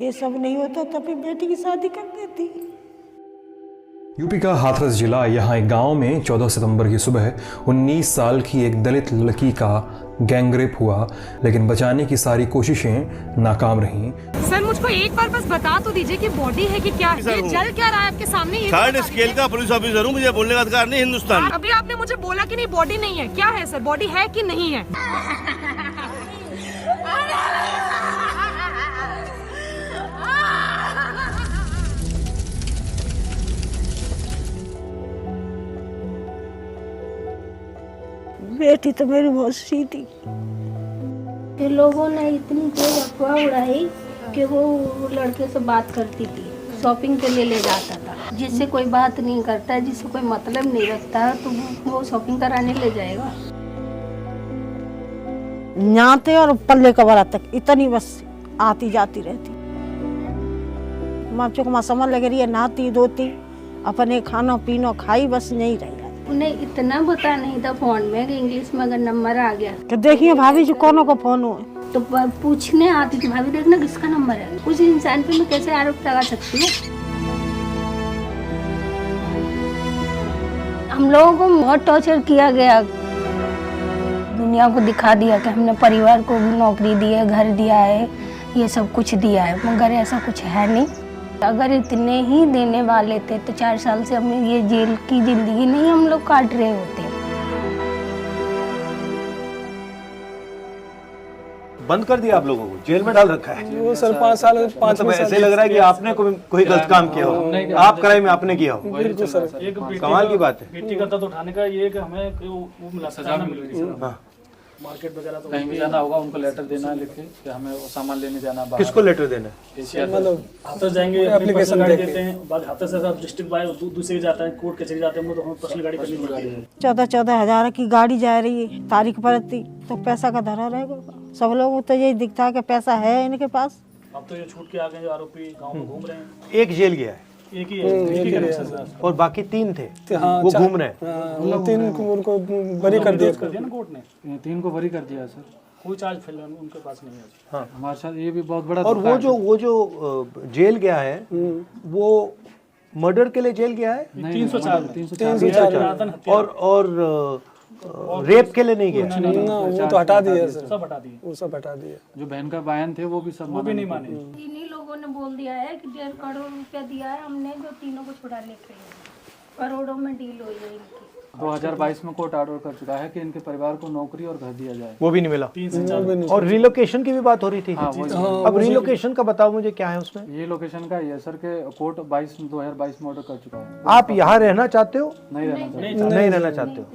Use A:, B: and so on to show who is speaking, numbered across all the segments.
A: ये सब नहीं होता तो अपनी बेटी की शादी कर देती।
B: यूपी का हाथरस जिला, यहाँ एक गांव में 14 सितंबर की सुबह 19 साल की एक दलित लड़की का गैंगरेप हुआ, लेकिन बचाने की सारी कोशिशें नाकाम रहीं।
C: सर मुझको एक बार बस बता तो दीजिए कि बॉडी है कि क्या, ये जल क्या रहा है आपके सामने? ये
D: थर्ड स्केल का पुलिस ऑफिसर हूँ, मुझे बोलने का अधिकार नहीं हिंदुस्तान।
C: अभी आपने मुझे बोला कि नहीं बॉडी नहीं है, क्या है सर, बॉडी है कि नहीं है?
A: बेटी तो मेरी बहुत सीधी।
E: ये लोगों ने इतनी तेज अफवाह उड़ाई कि वो लड़के से बात करती थी, शॉपिंग के लिए ले जाता था। जिससे कोई बात नहीं करता, जिससे कोई मतलब नहीं रखता, तो वो शॉपिंग कराने ले जाएगा।
A: न्याते और पल्ले कबरा तक इतनी बस आती जाती रहती। माँ चुक माँ समझ लग रही है, नहाती धोती अपने खाना पीना खाई, बस नहीं रही।
E: उन्हें इतना पता नहीं था फोन में कि इंग्लिश में अगर नंबर आ गया
A: तो देखिए भाभी जी कौनों का फोन हो
E: तो पूछने आती थी, भाभी देखना किसका नंबर है। उस इंसान पे मैं कैसे आरोप लगा सकती हूँ? हम लोगों को बहुत टॉर्चर किया गया। दुनिया को दिखा दिया कि हमने परिवार को भी नौकरी दी है, घर दिया है, ये सब कुछ दिया है, मगर ऐसा कुछ है नहीं। अगर इतने ही देने वाले थे तो 4 साल से हमें ये जेल की जिंदगी नहीं हम लोग काट रहे होते।
F: बंद कर दिया आप लोगों को, जेल में डाल रखा है।
G: वो सर 5 साल 5
F: तो ऐसे लग रहा है कि आपने कोई गलत काम किया हो, आप क्राइम आपने किया हो।
G: बिल्कुल सर,
F: कमाल की बात है।
H: बेटी का दर्द उठाने का ये कि हमें वो मिला, सजा मिल रही है। मार्केट वगैरह तो कहीं भी जाना होगा उनको लेटर देना है, लिख के कि हमें वो सामान लेने जाना है।
F: किसको लेटर देना है?
H: मतलब हाथों जाएंगे, एप्लीकेशन गाड़ी देते हैं, बाद हाथों से सब डिस्ट्रिक्ट बाय दूसरे जाता है, कोर्ट कचहरी जाते हैं, तो हमें पर्सनल गाड़ी करनी पड़ती है।
A: 14-14 हजार की गाड़ी जा रही है, तारीख पड़ती तो पैसा का धरा रहेगा। सब लोगों को तो यही दिखता है कि पैसा है इनके पास।
H: अब तो ये छूट के आ गए, जो आरोपी गाँव में घूम रहे हैं।
F: एक जेल गया है,
H: एक ही है
F: और बाकी 3 थे, वो घूम रहे हैं।
G: 3 को उनको बरी कर दिया
H: ना कोर्ट ने, 3 को बरी कर दिया सर। कोई चार्ज फिलहाल उनके पास नहीं है।
F: हाँ,
H: हमारे साथ ये भी बहुत बड़ा।
F: और वो जो जेल गया है वो मर्डर के लिए जेल गया है।
H: 304
F: और रेप के लिए नहीं गया
G: ना, वो तो हटा दिया सर,
H: सब हटा दिए,
G: वो सब हटा दिया।
H: जो बहन का बयान थे वो भी सब वो भी नहीं माने।
E: इन्हीं लोगों ने बोल दिया है कि 1.5 करोड़ रुपया दिया है हमने, जो तीनों को छुड़ाने के लिए। करोड़ों में डील हुई है इनकी।
H: 2022 में कोर्ट ऑर्डर कर चुका है कि इनके परिवार को नौकरी और घर दिया जाए,
F: वो भी नहीं मिला।
H: 3 से 4
F: और रिलोकेशन की भी बात हो रही थी। अब रिलोकेशन का बताओ मुझे, क्या है उसमें?
H: ये लोकेशन का ये सर के कोर्ट 2022 में ऑर्डर कर चुका है।
F: आप यहाँ रहना चाहते हो?
H: नहीं
F: रहना चाहते हो।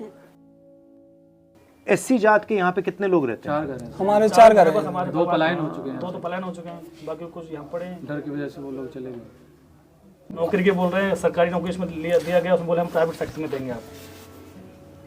F: SC जात के यहाँ पे कितने लोग रहते हैं?
H: 4 घर हैं।
G: हमारे 4 घर हैं।
H: 2 पलायन हो चुके हैं। 2 तो पलायन हो चुके हैं, बाकी कुछ यहाँ पड़े हैं। डर की वजह से वो लोग चले गए। नौकरी के बोल रहे हैं, सरकारी नौकरी इसमें दिया गया, उसमें बोले हम प्राइवेट सेक्टर में देंगे आप,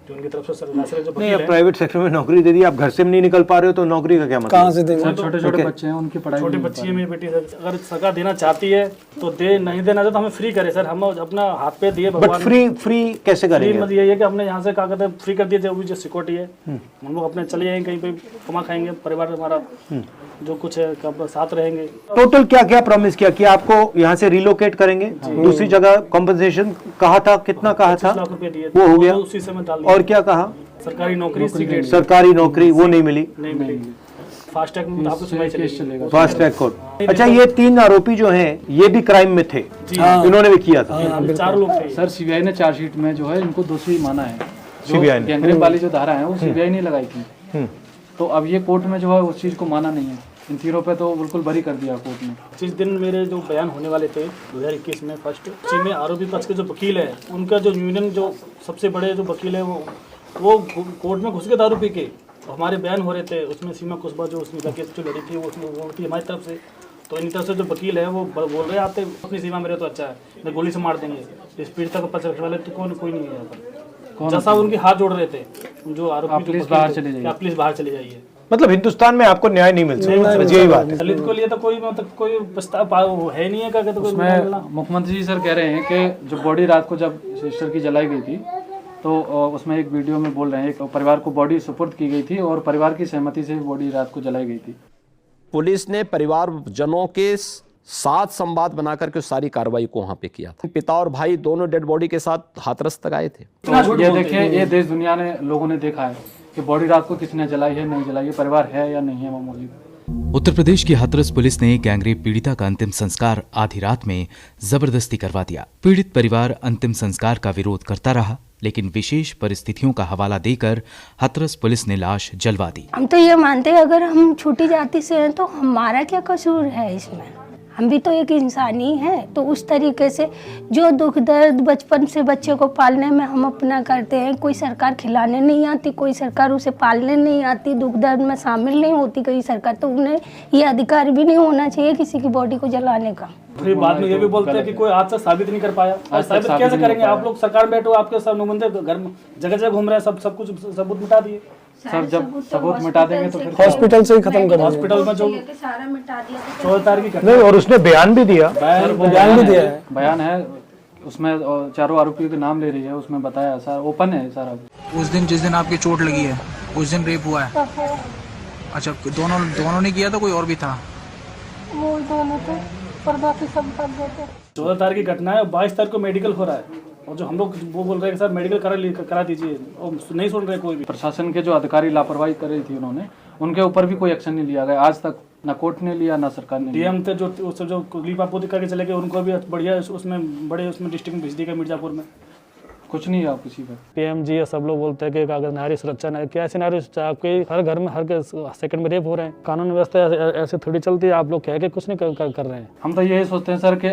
H: जो उनकी तरफ से सरकार जो
F: नहीं, अब प्राइवेट सेक्टर में नौकरी दे दी, आप घर से नहीं निकल पा रहे हो तो नौकरी का क्या मतलब?
G: कहाँ से देंगे?
H: छोटे बच्चे हैं, उनकी पढ़ाई, छोटी बच्ची है मेरी बेटी। अगर सरकार देना चाहती है तो दे, नहीं देना चाहते तो हमें फ्री करे सर, हम अपना हाथ पे दिए भगवान।
F: बट फ्री कैसे करेंगे?
H: मतलब ये है कि हमने यहाँ से क्या कहते हैं फ्री कर दिए, जो सिक्योरिटी है हम लोग अपने चले जाएंगे, कहीं पे कमा खाएंगे, परिवार हमारा जो कुछ है कब साथ रहेंगे।
F: टोटल क्या क्या प्रॉमिस किया कि आपको यहाँ से रिलोकेट करेंगे, दूसरी जगह कॉम्पनसेशन कहा था, कितना कहा था?
H: 25 लाख रुपए दिए,
F: वो हो गया,
H: उसी समय डाल दिया।
F: और क्या कहा?
H: सरकारी नौकरी,
F: सरकारी नौकरी वो नहीं मिली।
H: फास्ट ट्रैक में आपको सुनाई चलेगा,
F: फास्ट ट्रैक कोर्ट। अच्छा, ये 3 आरोपी जो हैं ये भी क्राइम में थे, इन्होंने भी किया था।
H: 4 लोग थे सर। सीबीआई ने चार्जशीट में जो है इनको दोषी माना है।
F: सीबीआई ने
H: गैंगरेप वाली जो धारा है वो सीबीआई ने लगाई थी, तो अब ये कोर्ट में जो है उस चीज को माना नहीं है। इन 3 पे तो बिल्कुल बरी कर दिया कोर्ट ने। जिस दिन मेरे जो बयान होने वाले थे 2021 में फर्स्ट उसी में आरोपी पक्ष के जो वकील है, उनका जो यूनियन जो सबसे बड़े जो वकील है वो कोर्ट में घुस के दारू पी के हमारे बयान हो रहे थे। उसमें सीमा कुशबा जो उसमें केस जो लड़ी थी वो थी हमारी तरफ से, तो इनकी तरफ से जो वकील है वो बोल रहे हैं आते अपनी सीमा मेरे तो अच्छा है, मैं गोली से मार देंगे, स्पीड तक पकड़ रखने वाले तो कोई नहीं है यहाँ पर। जैसा उनके हाथ जोड़ रहे थे जो आरोपी, प्लीज बाहर चले जाइए, प्लीज बाहर चले जाइए।
F: मतलब हिंदुस्तान में आपको न्याय नहीं मिल सकता, यही बात है।
H: दलित को लिए तो कोई मतलब कोई प्रस्ताव है नहीं है क्या? तो उसमें मुख्यमंत्री जी सर कह रहे हैं कि जो बॉडी रात को जब सिस्टर की जलाई गई थी तो उसमें एक वीडियो में बोल रहे हैं कि परिवार को बॉडी सुपुर्द की गई थी और परिवार की सहमति से बॉडी रात को जलाई गई थी।
I: पुलिस ने परिवारजनों के साथ संवाद बना करके उस सारी कार्रवाई को वहाँ पे किया था। पिता और भाई दोनों डेड बॉडी के साथ हाथरस तक आए थे।
H: तो ये देखिए, ये देश दुनिया ने लोगों ने देखा है कि बॉडी रात को किसने जलाई है, नहीं जलाई है, परिवार है या नहीं है मामूली।
J: उत्तर प्रदेश की हाथरस पुलिस ने गैंगरेप पीड़िता का अंतिम संस्कार आधी रात में जबरदस्ती करवा दिया। पीड़ित परिवार अंतिम संस्कार का विरोध करता रहा, लेकिन विशेष परिस्थितियों का हवाला देकर हाथरस पुलिस ने लाश जलवा दी।
E: हम तो ये मानते हैं अगर हम छोटी जाति से हैं तो हमारा क्या कसूर है इसमें, हम भी तो एक इंसान ही हैं। तो उस तरीके से जो दुख दर्द बचपन से बच्चे को पालने में हम अपना करते हैं, कोई सरकार खिलाने नहीं आती, कोई सरकार उसे पालने नहीं आती, दुख दर्द में शामिल नहीं होती कोई सरकार, तो उन्हें ये अधिकार भी नहीं होना चाहिए किसी की बॉडी को जलाने का।
H: फिर बाद में ये भी बोलते हैं कि कोई आज तक साबित नहीं कर पाया। आज साबित कैसे करेंगे? आप लोग सरकार में बैठे हो, आपके सब नुमाइंदे घर में जगह जगह घूम रहे हैं, सब कुछ सबूत मिटा दिए। सर जब सबूत मिटा देंगे तो फिर
G: हॉस्पिटल से ही खत्म कर देंगे।
H: हॉस्पिटल में जो
E: सारा मिटा दिया
H: 14 तारीख की
F: नहीं, और उसने बयान भी दिया,
G: बयान भी दिया है।
H: बयान है उसमें, चारों आरोपियों के नाम ले रही है, उसमें बताया सर, ओपन है सारा।
K: उस दिन जिस दिन आपकी चोट लगी है उस दिन रेप हुआ है? अच्छा, दोनों ने किया था, कोई और भी था?
E: वो दोनों तो पर बाकी सब कर देते।
H: 14 तारीख की घटना है, 22 तारीख को मेडिकल हो रहा है, और जो हम लोग वो बोल रहे हैं सर मेडिकल करा दीजिए, और नहीं सुन रहे कोई भी। प्रशासन के जो अधिकारी लापरवाही कर रही थी उन्होंने, उनके ऊपर भी कोई एक्शन नहीं लिया गया आज तक, ना कोर्ट ने लिया ना सरकार ने। डीएम थे जो लीपापोती करके चले गए, उनको भी बढ़िया उसमें बड़े डिस्ट्रिक्ट में भेज दिया मिर्जापुर में, कुछ नहीं है आप किसी का। पीएमजी या सब लोग बोलते हैं कि अगर नारी सुरक्षा नहीं, क्या ऐसी नारी सुरक्षा? आपके हर घर में हर सेकंड में रेप हो रहे हैं। कानून व्यवस्था ऐसे थोड़ी चलती है, आप लोग कह के कुछ नहीं कर रहे हैं। हम तो यही सोचते हैं सर कि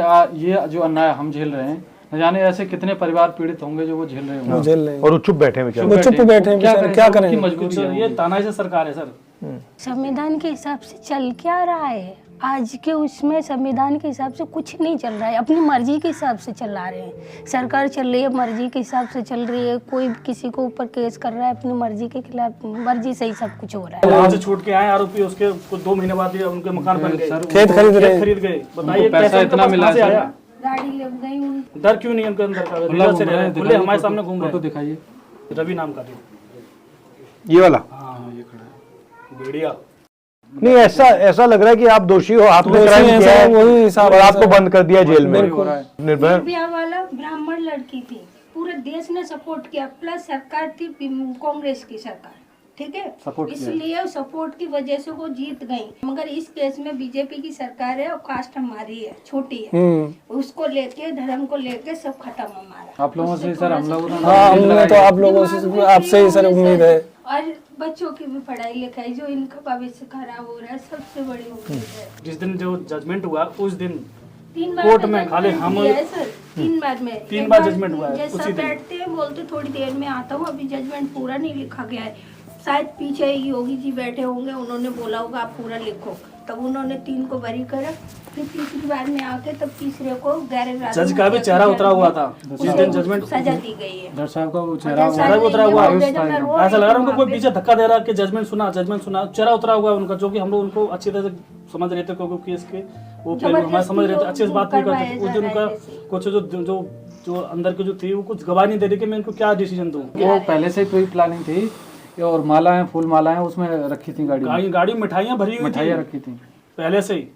H: ये जो अन्याय हम झेल रहे हैं, न जाने ऐसे कितने परिवार पीड़ित होंगे जो वो झेल रहे होंगे,
F: और चुप बैठे हैं,
G: चुप बैठे हैं, क्या करें?
H: मजबूरी है, ये तानाशाही से सरकार है सर।
E: संविधान के हिसाब से चल क्या रहा है आज के उसमें? संविधान के हिसाब से कुछ नहीं चल रहा है, अपनी मर्जी के हिसाब से चला रहे हैं। सरकार चल रही है मर्जी के हिसाब से चल रही है, कोई किसी को ऊपर केस कर रहा है अपनी मर्जी के खिलाफ, मर्जी से ही सब कुछ हो रहा है।
H: वहाँ से छूट के आए आरोपी, उसके 2 महीने बाद उनके मकान बन गए,
G: खेत खरीद गए।
H: बताइए पैसा इतना मिला है,
E: गाड़ी लग गई,
H: डर क्यों नहीं उनके अंदर का? खुले हमारे सामने घूम रहे हैं। तो दिखाइए, रवि नाम का
F: ये वाला।
H: हाँ ये खड़ा है भेड़िया।
F: नहीं, ऐसा लग रहा है कि आप दोषी हो, आपने क्राइम किया है,
G: वही हिसाब
F: और आपको बंद कर दिया जेल में।
E: निर्भया वाला ब्राह्मण लड़की थी, पूरे देश ने सपोर्ट किया, प्लस सरकार थी कांग्रेस की सरकार, ठीक है, इसलिए सपोर्ट की वजह से वो जीत गई। मगर इस केस में बीजेपी की सरकार है और कास्ट हमारी है, छोटी है, उसको लेके धर्म को लेके सब खत्म हमारा।
H: आप लोगों से सर हम लोग,
G: हमने तो आप लोगों से, आपसे ही सर उम्मीद है।
E: और बच्चों की भी पढ़ाई लिखाई, जो इनका भविष्य खराब हो रहा है, सबसे बड़ी उम्मीद है।
H: जिस दिन जो जजमेंट हुआ उस दिन
E: 3 बार
H: कोर्ट में खाली हम
E: 3
H: बार जजमेंट हुआ है
E: जैसा बैठते हैं बोलते थोड़ी देर में आता हूँ, अभी जजमेंट पूरा नहीं लिखा गया है। शायद पीछे योगी जी बैठे होंगे, उन्होंने बोला होगा आप पूरा लिखो, तब उन्होंने 3 को बरी करा, फिर तीसरी बार में आके तब तीसरे को गैर
H: जज का भी चेहरा उतरा हुआ था जिस दिन जजमेंट
E: सजा दी गई है।
H: जज साहब का चेहरा उतरा हुआ, ऐसा लग रहा है उनको कोई पीछे धक्का दे रहा है कि जजमेंट सुना, चेहरा उतरा हुआ है उनका, जो कि हम लोग उनको अच्छी तरह से समझ रहे थे, क्योंकि केस के वो हमारे समझ रहे थे, अच्छे से बात नहीं करते। उस दिन उनका कुछ जो अंदर की जो थी वो कुछ गवाह नहीं दे रही कि मैं इनको क्या डिसीजन दूं। वो पहले से कोई प्लानिंग थी, और मालाएं, फूल मालाएं उसमें रखी थी, गाड़ी में मिठाइयाँ भरी हुई, मिठाइयाँ रखी थी पहले से ही।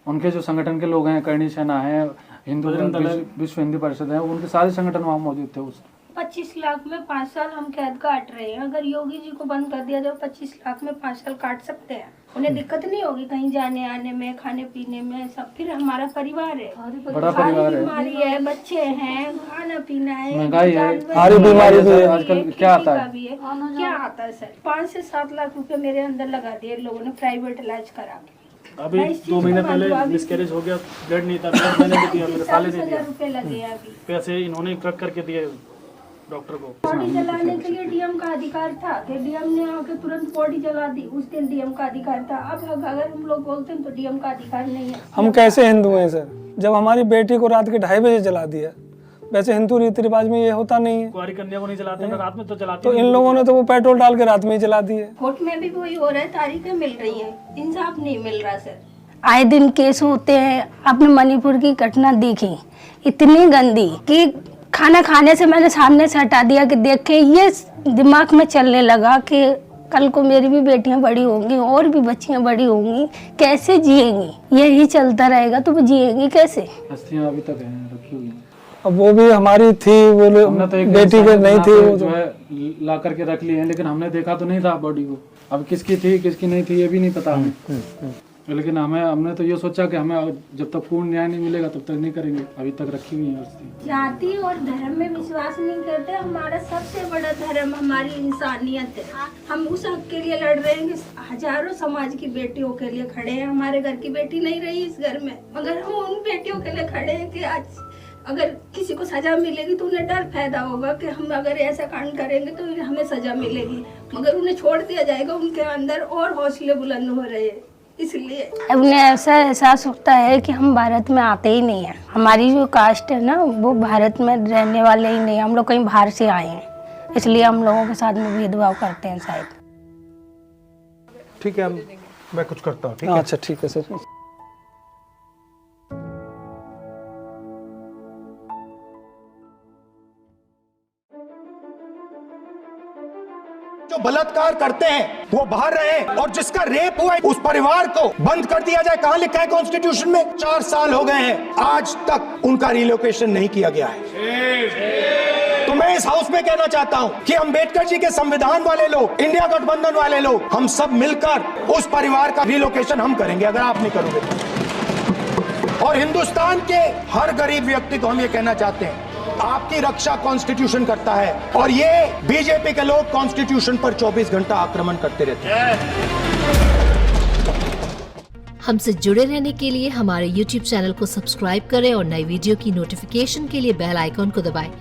H: उनके जो संगठन के लोग हैं, करणी सेना है, हिंदू विश्व हिंदी परिषद है, उनके सारे संगठन वहाँ मौजूद थे। उस
E: 25 लाख में 5 साल हम कैद काट रहे हैं, अगर योगी जी को बंद कर दिया जाए 25 लाख में 5 साल काट सकते हैं, उन्हें दिक्कत नहीं होगी कहीं जाने आने में, खाने पीने में, सब। फिर हमारा परिवार है,
H: बड़ा परिवार है,
E: बीमारी है, बच्चे हैं, खाना पीना है,
H: महंगाई है,
G: सारी बीमारी भी है।
H: आजकल क्या आता है,
E: क्या आता है सर? 5 से 7 लाख रुपए मेरे अंदर लगा दिए लोगों ने प्राइवेट इलाज करा।
H: अभी 2 महीने पहले मिसकैरेज हो गया, ब्लड नहीं था, ब्लड मैंने भी दिया, मेरे साले ने दिया,
E: रुपए लगे अभी
H: पैसे इन्होंने कट करके दिए डॉक्टर को।
E: बॉडी जलाने के लिए डीएम का अधिकार था कि डीएम ने आके तुरंत बॉडी जला दी, उस दिन डीएम का अधिकार था। अब अगर हम लोग बोलते हैं तो डीएम का अधिकार नहीं है।
G: हम कैसे हिंदू हैं सर, जब हमारी बेटी को रात के 2:30 बजे जला दिया? वैसे हिंदू रीति रिवाज में ये होता नहीं है।
H: कुंवारी कन्या को नहीं जलाते ना, रात में तो जलाते।
G: तो इन लोगों ने तो वो पेट्रोल डाल के रात में ही जला दिए।
E: कोर्ट में भी वही हो रहा है, तारीखें मिल रही है, इंसाफ नहीं मिल रहा सर। आए दिन केस होते हैं। आपने मणिपुर की घटना देखी, इतनी गंदी कि खाना खाने से मैंने सामने से हटा दिया कि देख के ये दिमाग में चलने लगा कि कल को मेरी भी बेटियां बड़ी होंगी और भी बच्चियां बड़ी होंगी, कैसे जिएंगी? यही चलता रहेगा तो जिएंगी कैसे?
H: अस्थियां अभी तक हैं रखी हुई हैं।
G: अब वो भी हमारी थी, वो बेटी के नहीं थी, वो
H: जो है ला करके रख ली है, लेकिन हमने देखा तो नहीं था बॉडी को। अब किसकी थी किसकी नहीं थी ये भी नहीं पता हमें। लेकिन हमने तो ये सोचा कि हमें जब तक पूर्ण न्याय नहीं मिलेगा तब तक नहीं करेंगे। अभी तक रखी हुई है अस्थि।
E: जाति और धर्म में विश्वास नहीं करते। हमारा सबसे बड़ा धर्म हमारी इंसानियत है। हम उस हक के लिए लड़ रहे हैं कि हजारों समाज की बेटियों के लिए खड़े हैं। हमारे घर की बेटी नहीं रही इस घर में, मगर हम उन बेटियों के लिए खड़े हैं कि आज अगर किसी को सजा मिलेगी तो उन्हें डर पैदा होगा कि हम अगर ऐसा कांड करेंगे तो हमें सजा मिलेगी, मगर उन्हें छोड़ दिया जाएगा। उनके अंदर और हौसले बुलंद हो रहे हैं, इसलिए उन्हें ऐसा एहसास होता है कि हम भारत में आते ही नहीं हैं। हमारी जो कास्ट है ना वो भारत में रहने वाले ही नहीं, हम लोग कहीं बाहर से आए हैं, इसलिए हम लोगों के साथ में भेदभाव करते हैं शायद।
F: ठीक है, मैं कुछ करता हूँ। ठीक है,
G: अच्छा ठीक है सर।
L: जो बलात्कार करते हैं वो बाहर रहे, और जिसका रेप हुआ है उस परिवार को बंद कर दिया जाए। कहां लिखा है कॉन्स्टिट्यूशन में? 4 साल हो गए हैं, आज तक उनका रिलोकेशन नहीं किया गया है। तो मैं इस हाउस में कहना चाहता हूं कि अंबेडकर जी के संविधान वाले लोग, इंडिया गठबंधन वाले लोग, हम सब मिलकर उस परिवार का रिलोकेशन हम करेंगे अगर आप नहीं करोगे तो। और हिंदुस्तान के हर गरीब व्यक्ति को हम ये कहना चाहते हैं, आपकी रक्षा कॉन्स्टिट्यूशन करता है, और ये बीजेपी के लोग कॉन्स्टिट्यूशन पर 24 घंटा आक्रमण करते रहते हैं।
M: हमसे जुड़े रहने के लिए हमारे YouTube चैनल को सब्सक्राइब करें और नई वीडियो की नोटिफिकेशन के लिए बेल आइकॉन को दबाएं।